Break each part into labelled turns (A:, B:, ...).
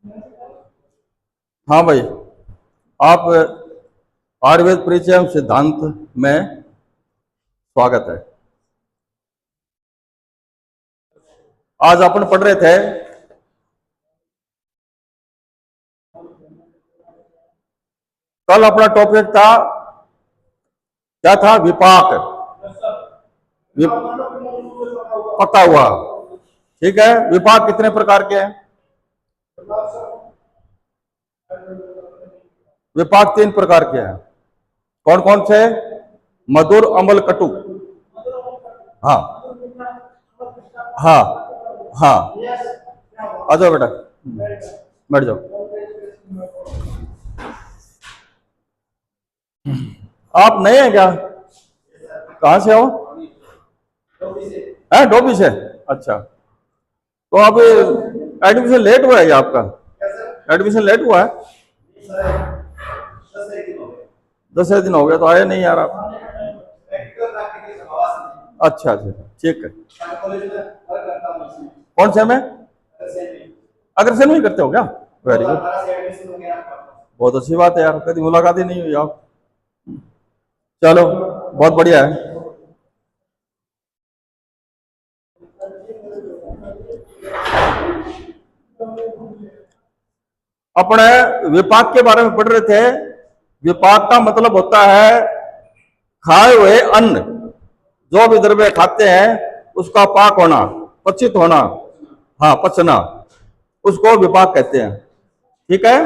A: हाँ भाई, आप आयुर्वेद परिचय एवं सिद्धांत में स्वागत है। आज अपन पढ़ रहे थे कल अपना टॉपिक था, क्या था? विपाक। पका हुआ। ठीक है। विपाक कितने प्रकार के हैं? विपाक 3 प्रकार के हैं। कौन कौन से? मधुर, अम्ल, कटु। हाँ हाँ हाँ। आ जाओ बेटा, बैठ जाओ। आप नए हैं क्या? कहाँ से हो? है डोबी से। अच्छा, तो अब एडमिशन लेट हुआ है क्या आपका? एडमिशन लेट हुआ है? 10 दिन हो गया तो आए नहीं यार आप। अच्छा अच्छा, ठीक है। कौन से में? अग्रसेन में ही करते हो क्या? वेरी गुड, बहुत अच्छी बात है यार, कभी मुलाकात ही नहीं हुई आप। चलो, बहुत बढ़िया है। अपने विपाक के बारे में पढ़ रहे थे। विपाक का मतलब होता है खाए हुए अन्न, जो भी द्रव्य खाते हैं उसका पाक होना, पचित होना, हाँ पचना, उसको विपाक कहते हैं। ठीक है।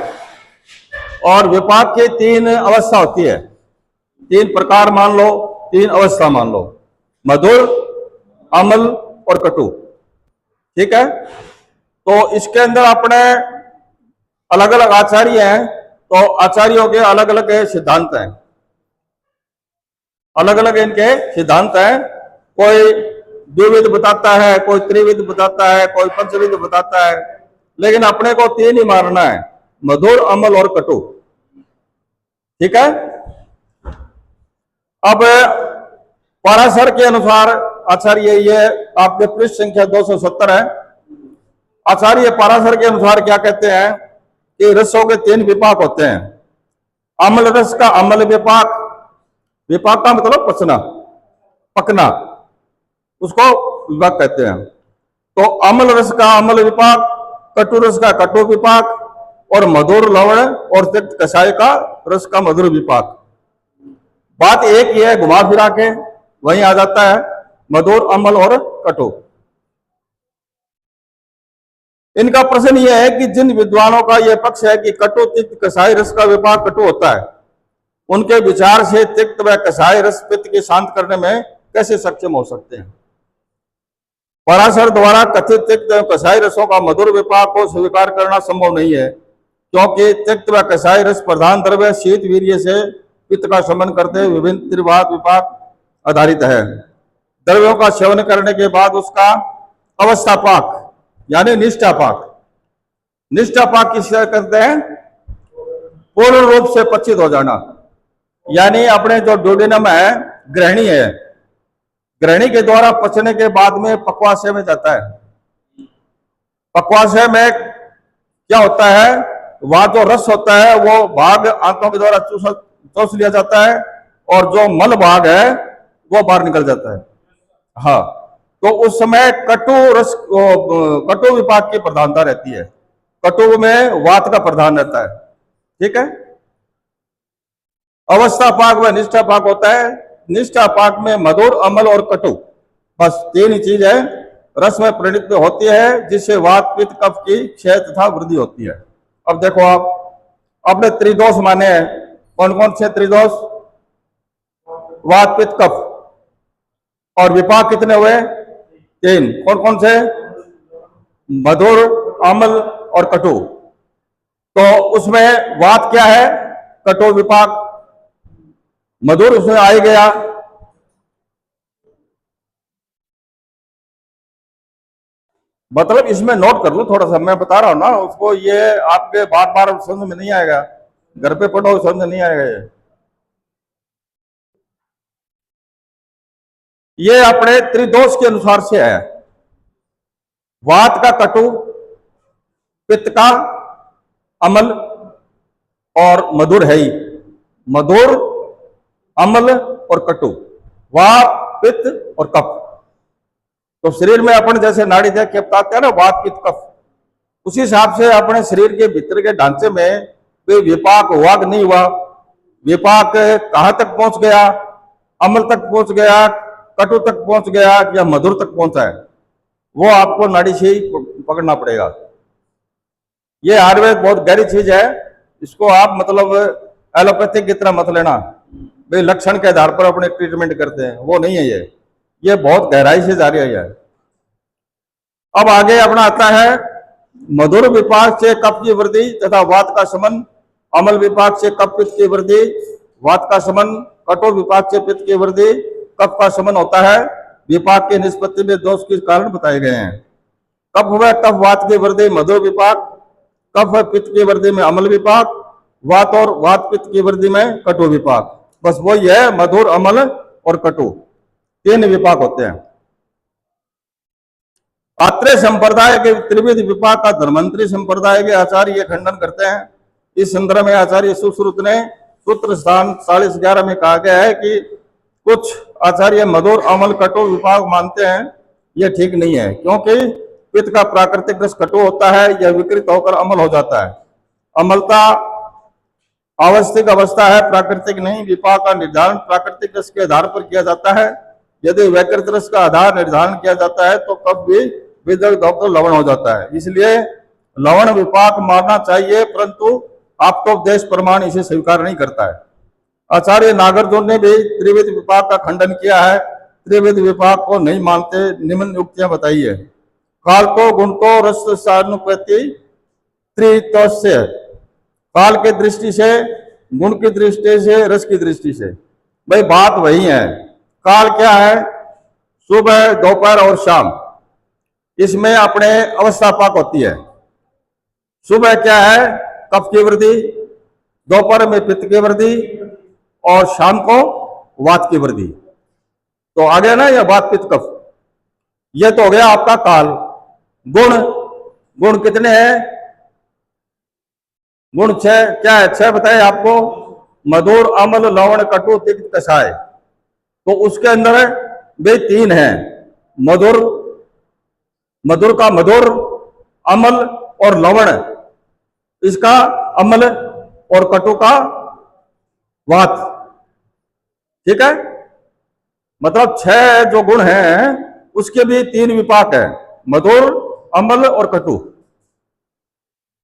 A: और विपाक की 3 अवस्था होती है, 3 प्रकार मान लो, 3 अवस्था मान लो, मधुर, अम्ल और कटु। ठीक है। तो इसके अंदर अपने अलग अलग आचार्य हैं, तो आचार्यों के अलग अलग सिद्धांत हैं, अलग अलग इनके सिद्धांत हैं। कोई द्विविध बताता है, कोई त्रिविध बताता है, कोई पंचविध बताता है, लेकिन अपने को 3 ही मानना है, मधुर, अम्ल और कटु। ठीक है। अब पराशर के अनुसार आचार्य, ये आपके पृष्ठ संख्या 270 है। आचार्य पराशर के अनुसार क्या कहते हैं कि रसों के 3 विपाक होते हैं। अम्ल रस का अम्ल विपाक, विपाक का मतलब पचना, पकना, उसको विपाक कहते हैं। तो अम्ल रस का अम्ल विपाक, कटु रस का कटु विपाक, और मधुर लवण और तिक्त कषाय का रस का मधुर विपाक। बात एक ही है, घुमा फिरा के वहीं आ जाता है, मधुर, अम्ल और कटु। इनका प्रश्न यह है कि जिन विद्वानों का यह पक्ष है कि कटु तिक्त कषाय रस का विपाक कटु होता है, उनके विचार से तिक्त व कषाय रस पित्त के शांत करने में कैसे सक्षम हो सकते हैं? पराशर द्वारा कथित तिक्त एवं कषाय रसों का मधुर विपाक को स्वीकार करना संभव नहीं है, क्योंकि तिक्त व कषाय रस प्रधान द्रव्य शीत वीर्य से पित्त का शमन करते विभिन्न त्रिवाद विपाक आधारित है। द्रव्यों का सेवन करने के बाद उसका अवस्था पाक यानी निष्ठा पाक, निष्ठा पाक किसे कहते हैं? पूर्ण रूप से पचित हो जाना, यानी अपने जो डोडेनम है, ग्रहणी है, ग्रहणी के द्वारा पचने के बाद में पक्वाशय में जाता है। पक्वाशय में क्या होता है? वह जो रस होता है वो भाग आंतों के द्वारा चूस लिया जाता है, और जो मल भाग है वो बाहर निकल जाता है। हाँ, तो उस समय कटु रस, कटु विपाक की प्रधानता रहती है। कटु में वात का प्रधान रहता है। ठीक है। अवस्था पाक व निष्ठा पाक होता है। निष्ठा पाक में मधुर, अम्ल और कटु, बस 3 ही चीज है रस में परिणित होती है, जिससे वात, पित्त, कफ की क्षय तथा वृद्धि होती है। अब देखो, आप अपने त्रिदोष माने हैं, कौन कौन से त्रिदोष? वात, पित्त, कफ। और विपाक कितने हुए? 3। कौन कौन से? मधुर, अम्ल और कटु। तो उसमें वात क्या है? कटु विपाक। मधुर उसमें आ ही गया। मतलब इसमें नोट कर लो थोड़ा सा, मैं बता रहा हूं ना उसको, ये आपके बार बार समझ में नहीं आएगा, घर पे पढ़ो समझ नहीं आएगा। ये अपने त्रिदोष के अनुसार से है। वात का कटु, पित्त का अमल और मधुर है ही। मधुर, अम्ल और कटु, वात, पित्त और कफ। तो शरीर में अपन जैसे नाड़ी देख के बताते हैं ना, वात, पित्त, कफ, उसी हिसाब से अपने शरीर के भीतर के ढांचे में कोई विपाक हुआ कि नहीं हुआ, विपाक कहां तक पहुंच गया, अम्ल तक पहुंच गया, कटु तक पहुंच गया या मधुर तक पहुंचा है, वो आपको नाड़ी से ही पकड़ना पड़ेगा। ये आयुर्वेद बहुत गहरी चीज है, इसको आप मतलब एलोपैथिक की तरह मत लेना, वे लक्षण के आधार पर अपने ट्रीटमेंट करते हैं, वो नहीं है ये बहुत गहराई से जा रही है। अब आगे अपना आता है मधुर विपाक से कफ की वृद्धि तथा वात का शमन, अम्ल विपाक से कफ पित्त की वृद्धि, वात का शमन, कठोर विपाक से पित्त की वृद्धि, कफ का शमन होता है। विपाक की निष्पत्ति में दोष के कारण बताए गए हैं। कफ व कफ वात की वृद्धि मधुर विपाक, कफ व पित्त की वृद्धि में अम्ल विपाक, वात और वात पित्त की वृद्धि में कटु विपाक। बस वही है, मधुर, अम्ल और कटु, तीन विपाक होते हैं। आत्रेय संप्रदाय के त्रिविध विपाक का धर्मांतरी संप्रदाय के आचार्य ये खंडन करते हैं। इस संदर्भ में आचार्य सुश्रुत ने सूत्र स्थान 4011 में कहा गया है कि कुछ आचार्य मधुर, अम्ल, कटु विपाक मानते हैं, यह ठीक नहीं है, क्योंकि पित्त का प्राकृतिक रस कटु होता है, यह विकृत होकर अम्ल हो जाता है। अम्लता आवश्यक अवस्था है, प्राकृतिक नहीं। विपाक का निर्धारण प्राकृतिक रस के आधार पर किया जाता है। यदि वैकृत रस का आधार निर्धारण किया जाता है तो कफ भी विदग्ध होकर लवण हो जाता है। इसलिए लवण विपाक मानना चाहिए, परंतु आप्तोपदेश प्रमाण इसे स्वीकार नहीं करता है। आचार्य नागार्जुन ने भी त्रिविध विपाक का खंडन किया है। त्रिविध विपाक को नहीं मानते, निम्न युक्तियां बताई है। काल को, गुण को, रस सानुपति त्रितोष्य, काल की दृष्टि से, गुण की दृष्टि से, रस की दृष्टि से, भाई बात वही है। काल क्या है? सुबह, दोपहर और शाम, इसमें अपने अवस्था पाक होती है। सुबह क्या है? कफ की वृद्धि, दोपहर में पित्त की वृद्धि और शाम को वात की वृद्धि। तो आ गया ना यह वात, पित्त, कफ, यह तो हो गया आपका काल। गुण, गुण कितने हैं? गुण 6। क्या है? 6 बताए आपको, मधुर, अम्ल, लवण, कटु, तिक्त, कषाय। तो उसके अंदर वे 3 हैं, मधुर, मधुर का मधुर, अम्ल और लवण इसका अम्ल और कटु का वात। ठीक है, मतलब 6 जो गुण हैं उसके भी 3 विपाक है, मधुर, अम्ल और कटु।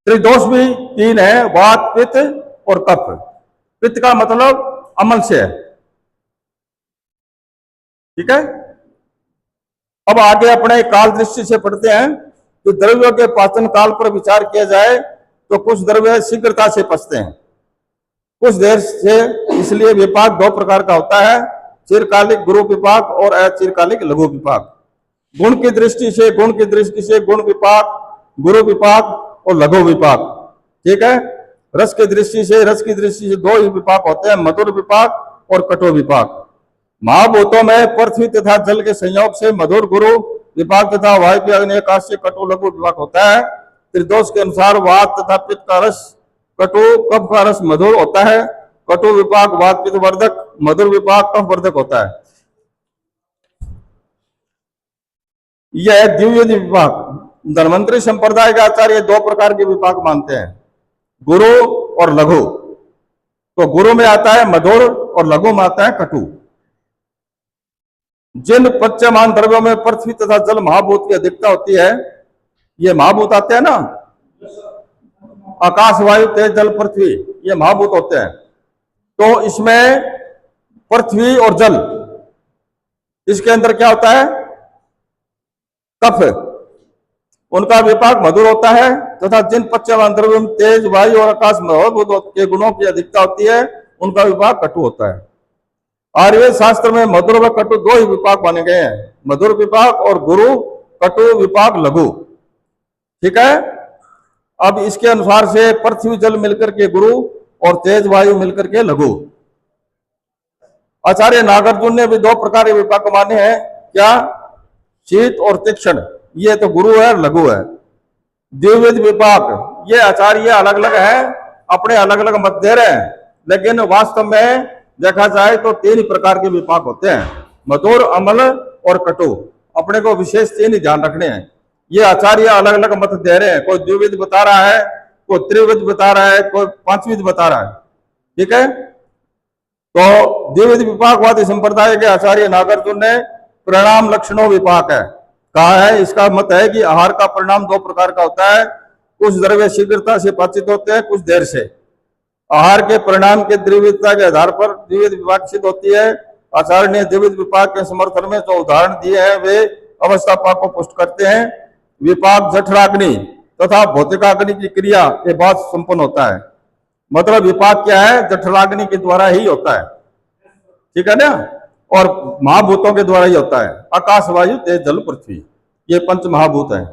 A: त्रिदोष भी 3 है, वात, पित्त और कफ। पित्त का मतलब अम्ल से है। ठीक है, अब आगे अपने काल दृष्टि से पढ़ते हैं कि द्रव्यों के पाचन काल पर विचार किया जाए तो कुछ द्रव्य शीघ्रता से पचते हैं, कुछ देर से। इसलिए विपाक 2 प्रकार का होता है, चिरकालिक गुरु विपाक और अचिरकालिक लघु विपाक। गुण की दृष्टि से, गुण की दृष्टि से गुण विपाक, गुरु विपाक और लघु विपाक। ठीक है, रस की दृष्टि से, रस की दृष्टि से 2 ही विपाक होते हैं, मधुर विपाक और कटु विपाक। महाभूतों में पृथ्वी तथा जल के संयोग से मधुर गुरु विपाक तथा वायु, अग्नि, आकाश से कटु लघु विपाक होता है। त्रिदोष के अनुसार वात तथा पित्त का रस कटु, कफ का रस मधुर होता है। कटु विपाक वात पित्त वर्धक, मधुर विपाक कफ वर्धक होता है। यह है दिव्य विपाक। धन्वंतरी संप्रदाय के आचार्य 2 प्रकार के विपाक मानते हैं, गुरु और लघु। तो गुरु में आता है मधुर और लघु में आता है कटु। जिन पच्यमान द्रव्यों में पृथ्वी तथा जल महाभूत की अधिकता होती है, ये महाभूत आते हैं ना, आकाश, वायु, तेज, जल, पृथ्वी, ये महाभूत होते हैं। तो इसमें पृथ्वी और जल, इसके अंदर क्या होता है? कफ, उनका विपाक मधुर होता है। तथा जिन पच्यमान द्रव्यों में तेज, वायु और आकाश महाभूत के गुणों की अधिकता होती है, उनका विपाक कटु होता है। आयुर्वेद शास्त्र में मधुर व कटु 2 ही विपाक माने गए हैं, मधुर विपाक और गुरु, कटु विपाक लघु। ठीक है, अब इसके अनुसार से पृथ्वी जल मिलकर के गुरु और तेज वायु मिलकर के लघु। आचार्य नागार्जुन ने भी 2 प्रकार के विपाक माने हैं। क्या? शीत और तीक्ष्ण, ये तो गुरु है और लघु है। द्विविध विपाक, ये आचार्य अलग अलग हैं, अपने अलग अलग मत दे रहे हैं, लेकिन वास्तव में देखा जाए तो तीन ही प्रकार के विपाक होते हैं, मधुर, अम्ल और कटु। अपने को विशेष तीन ही ध्यान रखने हैं। ये आचार्य अलग अलग मत दे रहे हैं, कोई द्विविध बता रहा है, कोई त्रिविध बता रहा है, कोई पांचविध बता रहा है। ठीक है, तो द्विविध विपाकवादी संप्रदाय के आचार्य नागार्जुन ने परिणाम लक्षणों विपाक है कहा है। इसका मत है कि आहार का परिणाम दो प्रकार का होता है, कुछ द्रव्य शीघ्रता से पाचित होते हैं, कुछ देर से। आहार के परिणाम के द्विविधता के आधार पर द्विविध विपाक सिद्ध होती है। आचार्य ने द्विविध विपाक के समर्थन में जो उदाहरण दिए हैं वे अवस्थापाक को पुष्ट करते हैं। विपाक जठराग्नि तथा भौतिकाग्नि की क्रिया के बाद संपन्न होता है। मतलब विपाक क्या है, जठराग्नि के द्वारा ही होता है, ठीक है ना, और महाभूतों के द्वारा ही होता है। आकाश, वायु, तेज, जल, पृथ्वी, ये पंच महाभूत हैं।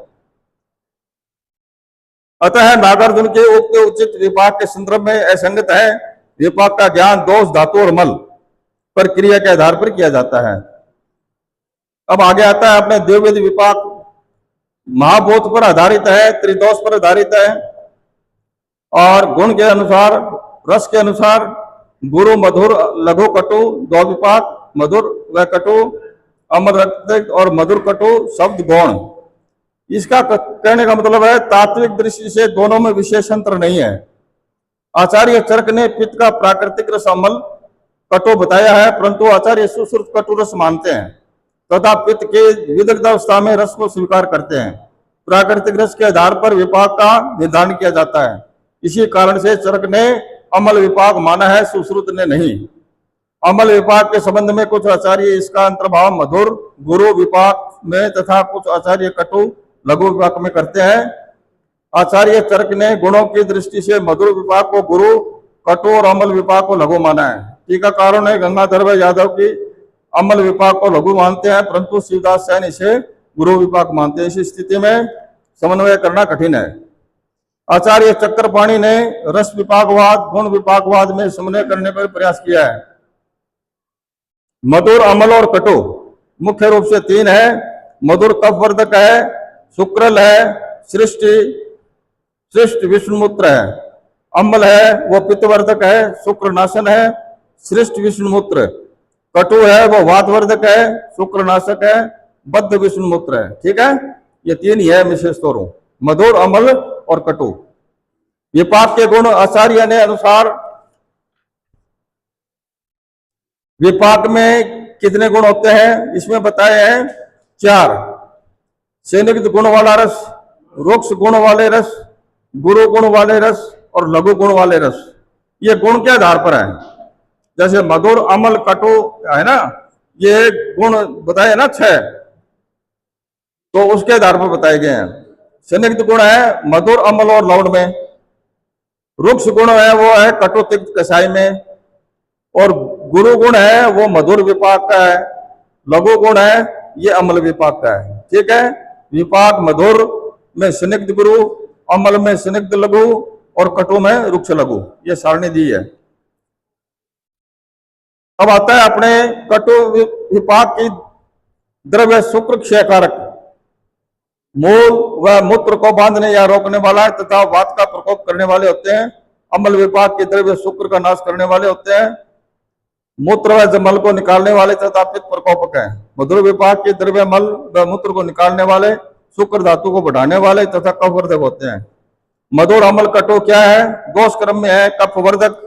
A: अतः नागार्जुन के उक्त उचित विपाक के संदर्भ में असंगत है। विपाक का ज्ञान दोष, धातु और मल पर क्रिया के आधार पर किया जाता है। अब आगे आता है अपने द्विविध विपाक महाभूत पर आधारित है, त्रिदोष पर आधारित है, और गुण के अनुसार, रस के अनुसार गुरु, मधुर, लघु, कटु दो विपाक, मधुर व कटु, अम्ल, रक्त और मधुर कटु शब्द गौण। इसका कहने का मतलब है तात्विक दृष्टि से दोनों में विशेष अंतर नहीं है। आचार्य चरक ने पित्त का प्राकृतिक रस अम्ल कटु बताया है, परंतु आचार्य सुश्रुत कटु रस मानते हैं तथा पित्त के विदग्ध अवस्था में रस को स्वीकार करते हैं। प्राकृतिक रस के आधार पर विपाक का निर्धारण किया जाता है। इसी कारण से चरक ने अमल विपाक माना है, सुश्रुत ने नहीं। अमल विपाक के संबंध में कुछ आचार्य इसका अंतर्भाव मधुर, गुरु विपाक में तथा कुछ आचार्य कटु, लघु विपाक में करते हैं। आचार्य चरक ने गुणों की दृष्टि से मधुर विपाक को गुरु, कटु और अमल विपाक को लघु माना है। टीकाकारों ने गंगाधर व यादव की अमल विपाक को लघु मानते हैं, परंतु शिवदास सैन इसे गुरु विपाक मानते हैं। इस स्थिति में समन्वय करना कठिन है। आचार्य चक्रपाणी ने रस विपाकवाद, गुण विपाकवाद में समन्वय करने पर प्रयास किया है। मधुर, अमल और कटु मुख्य रूप से तीन है। मधुर कफवर्धक है, शुक्रल है, श्रेष्ठ विष्णुमूत्र है। अम्ल है वो पित्तवर्धक है, शुक्रनाशन है, श्रेष्ठ विष्णुमूत्र। कटु है वो वातवर्धक है, शुक्रनाशक है, बद्ध विष्णुमूत्र है। ठीक है, ये तीन ही है विशेष तौरों, मधुर, अमल और कटु। विपाक के गुण आचार्य ने अनुसार विपाक में कितने गुण होते हैं इसमें बताए हैं 4। संयुक्त गुण वाला रस, रुक्ष गुण वाले रस, गुरु गुण वाले रस और लघु गुण वाले रस। ये गुण के आधार पर है। जैसे मधुर, अमल, कटु है ना, ये गुण बताए ना 6, तो उसके आधार पर बताए गए हैं। संयुक्त गुण है मधुर, अमल और लवण में। रुक्ष गुण है वो है कटु, तिक्त, कसाई में। और गुरु गुण है वो मधुर विपाक का है। लघु गुण है ये अमल विपाक का है। ठीक है, विपाक मधुर में संयुक्त गुरु, अमल में संयुक्त लघु और कटु में रुक्ष लघु, ये सारणी दी है। अब आता है अपने कटु विपाक की द्रव्य शुक्र क्षयकारक, मूल व मूत्र को बांधने या रोकने वाला है तथा वात का प्रकोप करने वाले होते हैं। अमल विपाक के द्रव्य शुक्र का नाश करने वाले होते हैं, मूत्र व जमल को निकालने वाले तथा पित्त प्रकोपक है। मधुर विपाक के द्रव्य मल व मूत्र को निकालने वाले, शुक्र धातु को बढ़ाने वाले तथा कफवर्धक होते हैं। मधुर, अमल, कटु क्या है, दोष क्रम में है कफवर्धक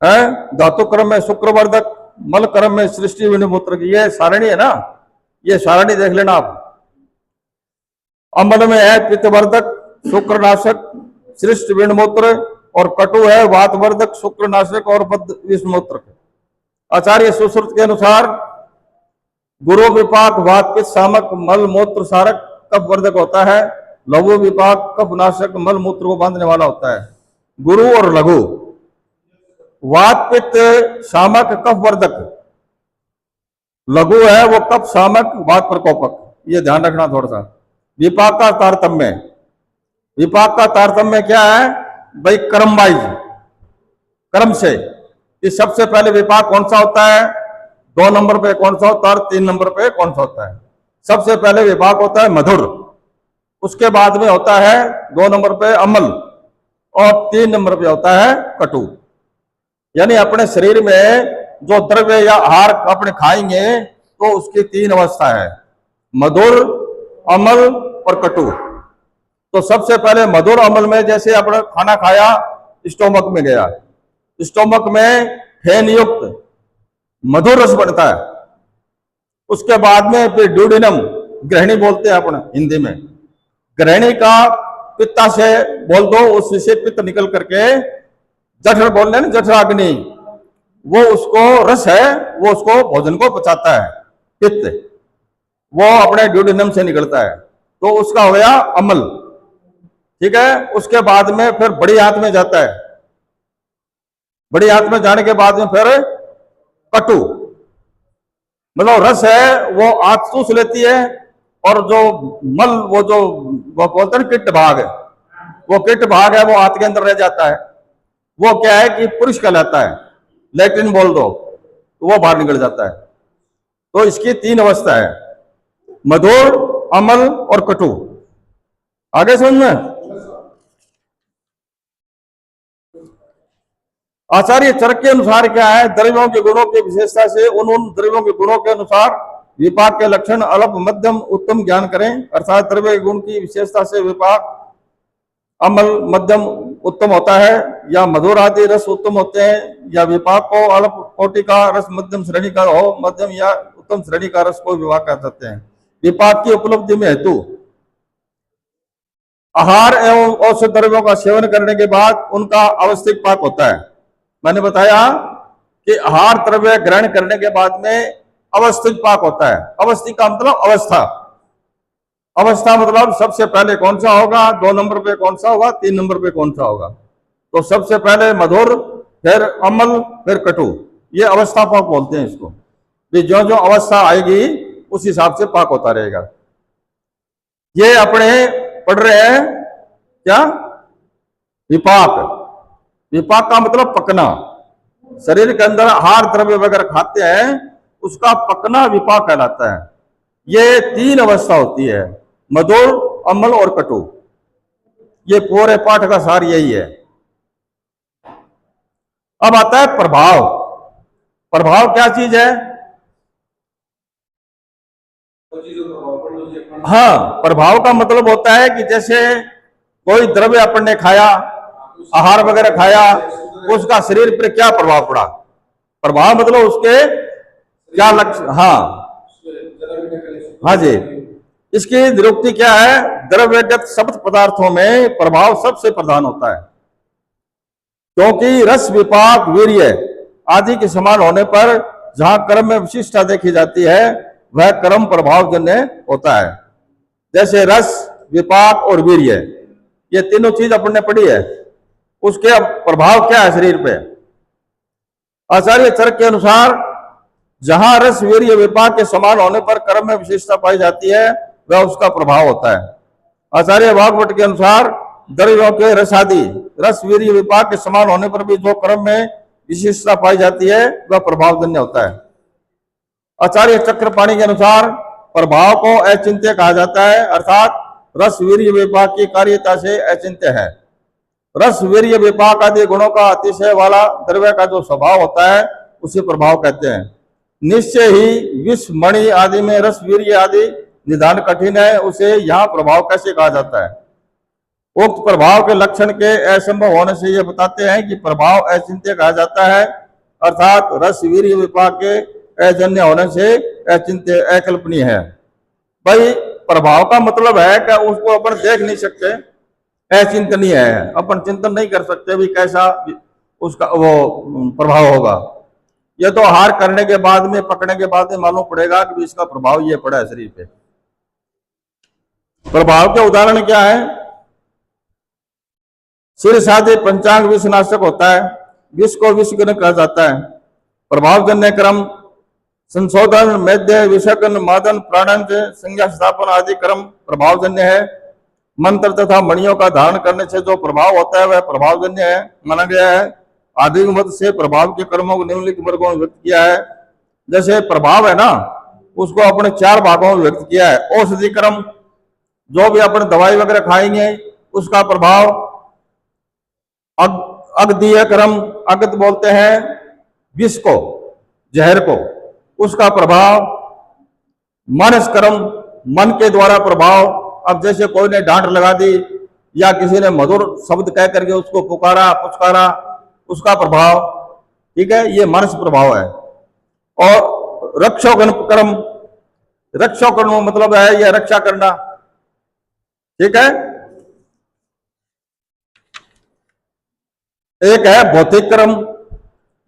A: है, धातु क्रम में शुक्रवर्धक, मल क्रम में सृष्टि विनिमूत्र। ये सारणी है ना, ये सारणी देख लेना आप। अमल में है पित्तवर्धक, शुक्रनाशक, सृष्ट विनिमूत्र, और कटु है वातवर्धक, शुक्रनाशक और बद्ध विषमूत्र। आचार्य सुश्रुत के अनुसार गुरु विपाक वात, पित्त, शामक, मल, मूत्र, सारक, कफवर्धक होता है। लघु विपाक कफनाशक, मल, मूत्र को बांधने वाला होता है। गुरु और लघु, वात, पित्त, शामक, कफवर्धक। लघु है वो कफ, शामक, वात प्रकोपक। ये ध्यान रखना थोड़ा सा। विपाक का तारतम्य, विपाक का तारतम्य क्या है भाई, क्रम वाइज, क्रम से कि सबसे पहले विपाक कौन सा होता है, 2 नंबर पे कौन सा होता है और 3 नंबर पे कौन सा होता है। सबसे पहले विपाक होता है मधुर, उसके बाद में होता है 2 नंबर पे अमल, और 3 नंबर पे होता है कटु। यानी अपने शरीर में जो द्रव्य या आहार अपने खाएंगे तो उसकी 3 अवस्था है, मधुर, अम्ल और कटु। तो सबसे पहले मधुर अम्ल में जैसे अपने खाना खाया, स्टोमक में गया, स्टोमक में फेन युक्त मधुर रस बनता है। उसके बाद में फिर ड्यूडिनम, ग्रहणी बोलते हैं अपन हिंदी में, ग्रहणी का पित्ता से बोल दो, उससे पित्त निकल करके जठर बोल रहे हैं, जठराग्नि, वो उसको रस है, वो उसको भोजन को पचाता है, पित्त वो अपने ड्यूडिनम से निकलता है, तो उसका हो गया अम्ल। ठीक है, उसके बाद में फिर बड़ी आंत में जाता है, बड़ी आंत में जाने के बाद में फिर कटु, मतलब रस है वो आंत चूस लेती है, और जो मल वो बोलते हैं किट भाग है, वो किट भाग है वो आंत के अंदर रह जाता है, वो क्या है कि पुरुष कहलाता है, लैट्रिन बोल दो, तो वो बाहर निकल जाता है। तो इसकी 3 अवस्था है, मधुर, अम्ल और कटु। आगे समझ में? आचार्य चरक के अनुसार क्या है, द्रव्यों के गुणों की विशेषता से उन द्रव्यों के गुणों के अनुसार विपाक के लक्षण अल्प, मध्यम, उत्तम ज्ञान करें। अर्थात द्रव्य गुण की विशेषता से विपाक अम्ल, मध्यम, उत्तम होता है, या मधुर आदि रस उत्तम होते हैं, या विपाक को अल्प कोटि का रस मध्यम श्रेणी का हो, मध्यम या उत्तम श्रेणी का रस को विपाक कह सकते हैं। विपाक की उपलब्धि में हेतु आहार एवं औषध द्रव्यों का सेवन करने के बाद उनका अवस्थिक पाक होता है। मैंने बताया कि आहार द्रव्य ग्रहण करने के बाद में अवस्थिक पाक होता है। अवस्थिक का मतलब अवस्था, अवस्था मतलब सबसे पहले कौन सा होगा, 2 नंबर पे कौन सा होगा, 3 नंबर पे कौन सा होगा। तो सबसे पहले मधुर, फिर अम्ल, फिर कटु, ये अवस्था पाक बोलते हैं इसको। जो जो अवस्था आएगी उस हिसाब से पाक होता रहेगा। ये अपने पढ़ रहे हैं क्या, विपाक। विपाक का मतलब पकना, शरीर के अंदर आहार द्रव्य वगैरह खाते हैं उसका पकना विपाक कहलाता है। ये 3 अवस्था होती है, मधुर, अम्ल और कटु। ये पूरे पाठ का सार यही है। अब आता है प्रभाव। प्रभाव क्या चीज है? हाँ, प्रभाव का मतलब होता है कि जैसे कोई द्रव्य अपन ने खाया, आहार वगैरह खाया, उसका शरीर पर क्या प्रभाव पड़ा। प्रभाव मतलब उसके क्या लक्ष्य। हाँ हाँ जी, इसकी निरुक्ति क्या है, द्रव्यगत शब्द पदार्थों में प्रभाव सबसे प्रधान होता है, क्योंकि रस, विपाक, वीर्य आदि के समान होने पर जहां कर्म में विशिष्टता देखी जाती है वह कर्म प्रभावजन्य होता है। जैसे रस, विपाक और वीर्य, ये तीनों चीज अपन ने पढ़ी है, उसके प्रभाव क्या है शरीर पे। आचार्य चरक के अनुसार जहां रस, वीर्य, विपाक के समान होने पर कर्म में विशेषता पाई जाती है वह उसका प्रभाव होता है। आचार्य वाग्भट के अनुसार द्रव्यों के रस आदि, रस, वीर्य, विपाक के समान होने पर भी जो कर्म में विशेषता पाई जाती है वह प्रभावजन्य होता है। आचार्य चक्रपाणी के अनुसार प्रभाव को अचिंत्य कहा जाता है, अर्थात रस, वीर्य, विपाक की कार्यता से अचिंत्य है। रस, वीर्य, विपाक आदि गुणों का अतिशय वाला द्रव्य का जो स्वभाव होता है उसे प्रभाव कहते हैं। निश्चय ही विष, मणि आदि में रस, वीर्य आदि निदान कठिन है, उसे यहाँ प्रभाव कैसे कहा जाता है। उक्त प्रभाव के लक्षण के असंभव होने से यह बताते हैं कि प्रभाव अचिंत्य कहा जाता है, अर्थात रस, वीर्य, विपाक के अजन्य होने से अचिंत्य, अकल्पनीय है। भाई प्रभाव का मतलब है कि उसको अपन देख नहीं सकते, अचिंतनीय है, अपन चिंतन नहीं कर सकते भी कैसा उसका वो प्रभाव होगा। यह तो आहार करने के बाद में, पकड़ने के बाद में मालूम पड़ेगा कि इसका प्रभाव ये पड़ा है शरीर पे। प्रभाव के उदाहरण क्या है? शीर्ष आदि पंचांग विषनाशक होता है, विष को विषगण कहा जाता है। प्रभावजन्य क्रम संशोधन, मेध्य, विषकन, मादन, प्राणन, संज्ञा स्थापन आदि क्रम प्रभावजन्य है। मंत्र तथा मणियों का धारण करने से जो प्रभाव होता है वह प्रभावजन्य है माना गया है। आधुनिक मत से प्रभाव के कर्मों को निम्नलिखित वर्गों में व्यक्त किया है। जैसे प्रभाव है ना, उसको अपने 4 भागों में व्यक्त किया है। औषधि क्रम, जो भी अपन दवाई वगैरह खाएंगे उसका प्रभाव, अगदीय क्रम, अगत बोलते हैं विष को, जहर को, उसका प्रभाव। मानस कर्म, मन के द्वारा प्रभाव। अब जैसे कोई ने डांट लगा दी या किसी ने मधुर शब्द कह करके उसको पुकारा पुचकारा, उसका प्रभाव, ठीक है, ये मानस प्रभाव है। और रक्षोगण कर्म, रक्षोगण मतलब है यह रक्षा करना, ठीक है। एक है भौतिक कर्म,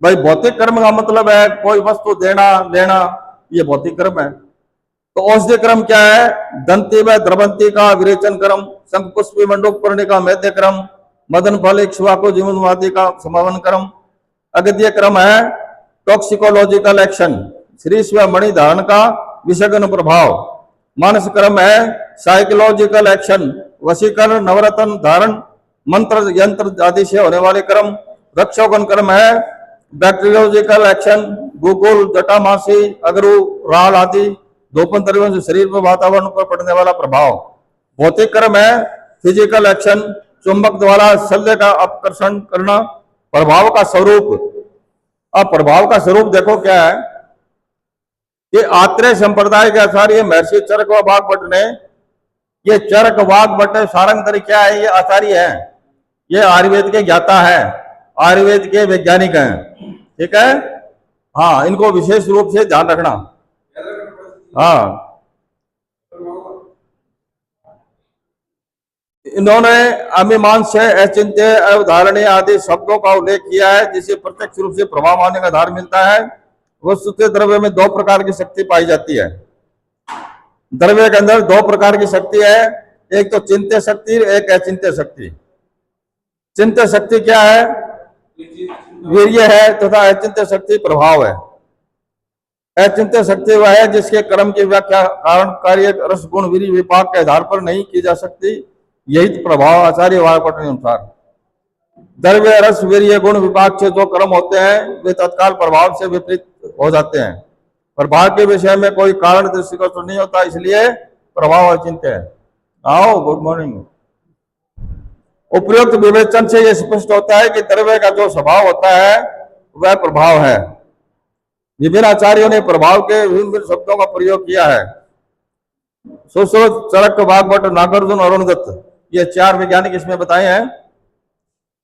A: भाई भौतिक कर्म का मतलब है कोई वस्तु देना लेना, ये भौतिक कर्म है। तो औषधि क्रम क्या है? दंती व द्रवंती का विरेचन क्रम, शंख पुष्पी मंडूक पूर्ण का मैद्य क्रम, मदन फल इक्ष्वाकु जीवनवादी का समावन क्रम। अगद्य क्रम है टॉक्सिकोलॉजिकल एक्शन, श्रीष व मणि धारण का विषगन प्रभाव। मानस क्रम है साइकोलॉजिकल एक्शन, वशीकरण, नवरत्न धारण, मंत्र यंत्र आदि से होने वाले क्रम। रक्षोगन क्रम है बैक्टीरियोलॉजिकल एक्शन, गुगुल, जटामासी, अगरू, राल आदि दोपन द्रव्यों से शरीर पर वातावरण पर पड़ने वाला प्रभाव। भौतिक क्रम है फिजिकल एक्शन, चुंबक द्वारा शल्य का आकर्षण करना। प्रभाव का स्वरूप, अब प्रभाव का स्वरूप देखो क्या है कि आत्रेय संप्रदाय के अनुसार ये महर्षि चरक व वाग्भट ने, ये चरक वाग्भट सारंगधरी क्या है, ये आचार्य है, ये आयुर्वेद के ज्ञाता है, आयुर्वेद के वैज्ञानिक हैं, ठीक है। हाँ, इनको विशेष रूप से ध्यान रखना। हाँ, इन्होंने अमीमांसा, अचिंत्य, अवधारणीय आदि शब्दों का उल्लेख किया है जिसे प्रत्यक्ष रूप से प्रभाव मानने का आधार मिलता है। वस्तुतः द्रव्य में दो प्रकार की शक्ति पाई जाती है। द्रव्य के अंदर दो प्रकार की शक्ति है, एक तो चिंत्य शक्ति, एक अचिंत्य शक्ति। चिंत्य शक्ति क्या है? वीर्य है, तथा अचिंत्य शक्ति प्रभाव है। अचिंत्य शक्ति वह है जिसके कर्म की व्याख्या कारण कार्य रस गुण वीर्य विपाक के आधार पर नहीं की जा सकती, यही तो प्रभाव आचार्य वाग्भट के अनुसार। द्रव्य रस वीर्य गुण विपाक से जो कर्म होते हैं वे तत्काल प्रभाव से विपरीत हो जाते हैं। प्रभाव के विषय में कोई कारण दृष्टिकोण तो नहीं होता, इसलिए प्रभाव अचिंत्य है। आओ, गुड मॉर्निंग। उपयुक्त विवेचन से यह स्पष्ट होता है कि द्रव्य का जो स्वभाव होता है वह प्रभाव है। विभिन्न आचार्यों ने प्रभाव के विभिन्न शब्दों का प्रयोग किया है। सुश्रुत, चरक, वाग्भट, नागार्जुन और अरुणदत्त, ये चार वैज्ञानिक इसमें बताए हैं।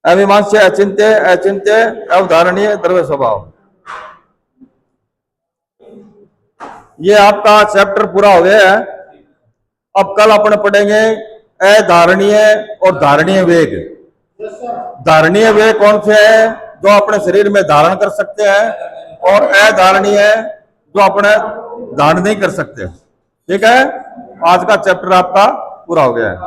A: अमीमांसा, अचिंत्य, अचिंत्य, अवधारणीय, द्रव्य स्वभाव। ये आपका चैप्टर पूरा हो गया है। अब कल अपन पढ़ेंगे अधारणीय और धारणीय वेग। धारणीय वेग कौन से है? जो अपने शरीर में धारण कर सकते हैं, और अधारणीय है जो अपने धारण नहीं कर सकते, ठीक है। आज का चैप्टर आपका पूरा हो गया है।